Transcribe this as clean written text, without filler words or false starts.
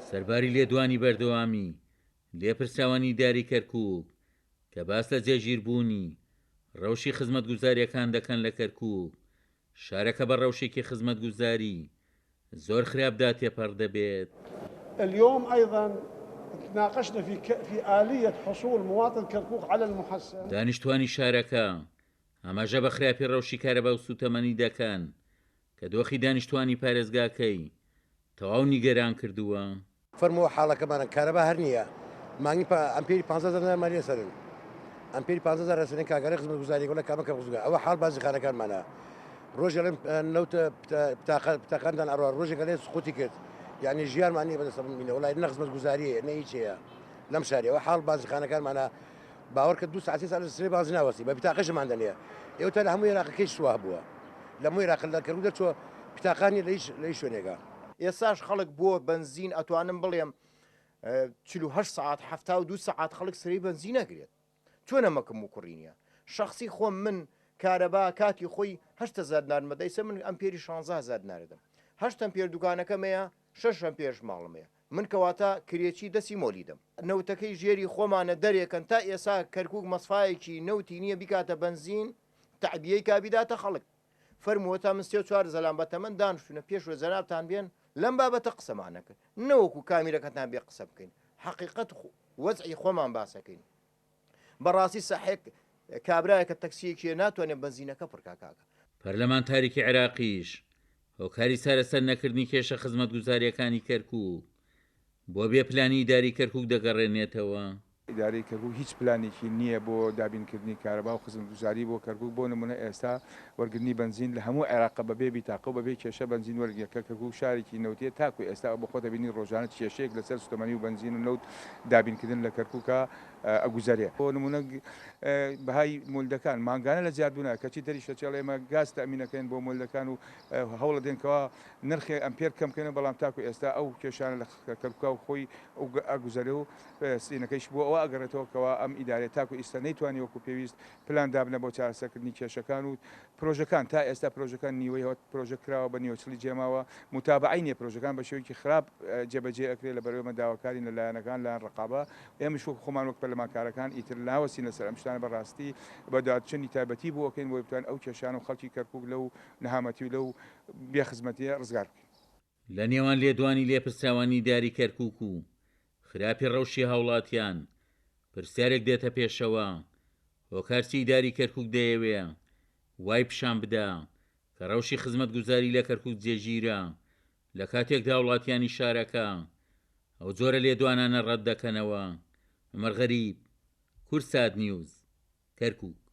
سەرباری لێدوانی بەردەوامی لێپرسراوانی داری کەرکووک کە باس لە جێگیربوونی ڕەوشی خزمەتگوزاریەکان دەکەن لە کەرکووک، شارەکە بە ڕەوشێکی خزمەتگوزاری زۆر خراپدا تێپەڕ دەبێت. اليوم أيضا تناقشنا في آلية حصول مواطن كركوك على المحسن. دانیشتوانی شارەکە ئەماژە بە خراپی ڕەوشی کارەبا و سوتەمەنی دەکەن کە دۆخی دانیشتوانی پارێزگاکەی تەواو نیگەران کردووە. فەرمەوە حاڵەکەمانە کارەبا هەر نییە، مانگی ئەمپێری 15,000 مالیە سەرن، ئەمپێری 15,000 سەرن کاگەری خزمەتگوزاریی لە کامەکە بزگا ئەوە حاڵ بازیخانەکانمانە. ڕۆژێ لەم نەوتە پتاکاندان ئەڕوا ڕۆژێکە لێ سقوتی کرد، یعنی ژیانمانی بەدەستەمینە وڵای نە خزمەتگوزاریە نە هیچەیە لەم شاری. ئەوە حاڵ بازیخانەکانمانە باوەڕ کرد 2 ساعتی سال سرێ بازی ناوەسی بە پتاقەشمان دەنێ ئێوە تا لە هەموو عێراقەکەی سواه بووە، لە هەموو عێراق لە کەرکووک دەرچووە پتاقانی لە شوێنێکە. ئێساش خەڵک بۆ بنزین ئەتوانم بڵێم 48 ساعت 72 ساعت خەڵک سرەی بنزین نەگرێت. چۆنە مەکەم و کوڕینیە شخصی خۆم من کارەبا کاتی خۆی 8,000 نارمەدەیسە من ئەمپێری 16,000 ناردم 8 ئەمپێر دوکانەکەمەیە 6 ئەمپێرش ماڵمەیە من کەواتە کرێکی دەسی مۆلیدم. نەوتەکەی ژێری خۆمانە دەرێکن تا ئێسا کەرکووک مەسفایەکی نەوتی نییە بیکاتە بنزین تعبیەی کابیداتە خەڵک. فەرمووە تا من 34 زەلام بەتەمەن دانیشتونە پێشوە جەنابتان بێن لەم بابەتە قسەمانەکە نەوەکو کامیرەکەتان بێ قسە بکەین حقیقەت وەزعی خۆمان باسەکەین. بەڕاستی سەحێک کابرایەکە تەکسیەکیە ناتوانێت بنزینەکە پڕکاکاکە. پەرلەمانتاریکی عێراقیش هۆکاری سارەسەر نەکردنی کێشە خزمەتگوزاریەکانی کەرکووک بۆ بێ پلانی ئیداری کەرکووک دەگەڕێنێتەوە. ئیداری کەرکووک هیچ پلانێکی نییە بۆ دابینکردنی کارەبا و خزمەتگوزاری بۆ کەرکووک. بۆ نمونە ئێستا وەرگرتنی بنزین لە هەموو عێراق بەبێ بیتاقە و بەبێ کێشە بنزین وەرگێکە کەرکووک شارێکی نەوتیە تاکو ئێستا بۆ خۆ دەبینی ڕۆژانە کێشەیەک لەسەر سوتەمەنی و بنزین و نەوت دابینکردن لە کەرکووکە ئەگوزارێ. بۆ نمونە بەهای مولدەکان مانگانە لە زیادبوونا کەچی دەریشە چێڵ ئێمە گاز تەمینەکەین بۆ مولدەکان و هەوڵە دێنکەوە نرخی ئەمپێر کەمکەنە بەڵام تاکو ئێستا ئەو کێشانە لە کەرکووکا و خۆی ئەگوزارێ و سینەکەیش بۆ ئەوە ئەگەڕێتەوە کەەوە ئەم ئیدارێت تاکو ئیستا نەیتوانی وەکو پێویست پلان دابنە بۆ چارەسەرکردنی کێشەکان و پرۆژەکان تا ئێستا پرۆژەکان نیوەی هەوت پرۆژە کراوە بە نیوەچلی جێماوە متابعی نیە پرۆژەکان بە شێوەیەکی خراپ جێبەجێ ئەکرێت لە بەرەوەمە داواکاری لەلایەنەکان لایەن ڕقابە. ئێمەش وەکو خۆمان وەک پەرلەمانکارەکان ئیتر ناوەسین لەسەر ئەم شتانە بەڕاستی بەدادچنی تایبەتی بۆ ئەوکەین بۆ بتوان ئەو کێشان و خەڵکی کەرکووک لەو نەهامەتی و لەو بێخزمەتیە ڕزگار بکەین. لە نێوان لێدوانی لێپرسراوانی داری کەرکووک و خراپی ڕەوشی هاوڵاتیان پرسیارێک دێتە پێشەوە هۆکارچی ئیداری کەرکووک دەیەوێ وای پیشان بدا کە ڕەوشی خزمەتگوزاری لە کەرکووک جێگیرە لە کاتێکدا وڵاتیانی شارەکە ئەو جۆرە لێدوانانە ڕەت دەکەنەوە. عومەر غەریب، کورسات نیوز، کەرکووک.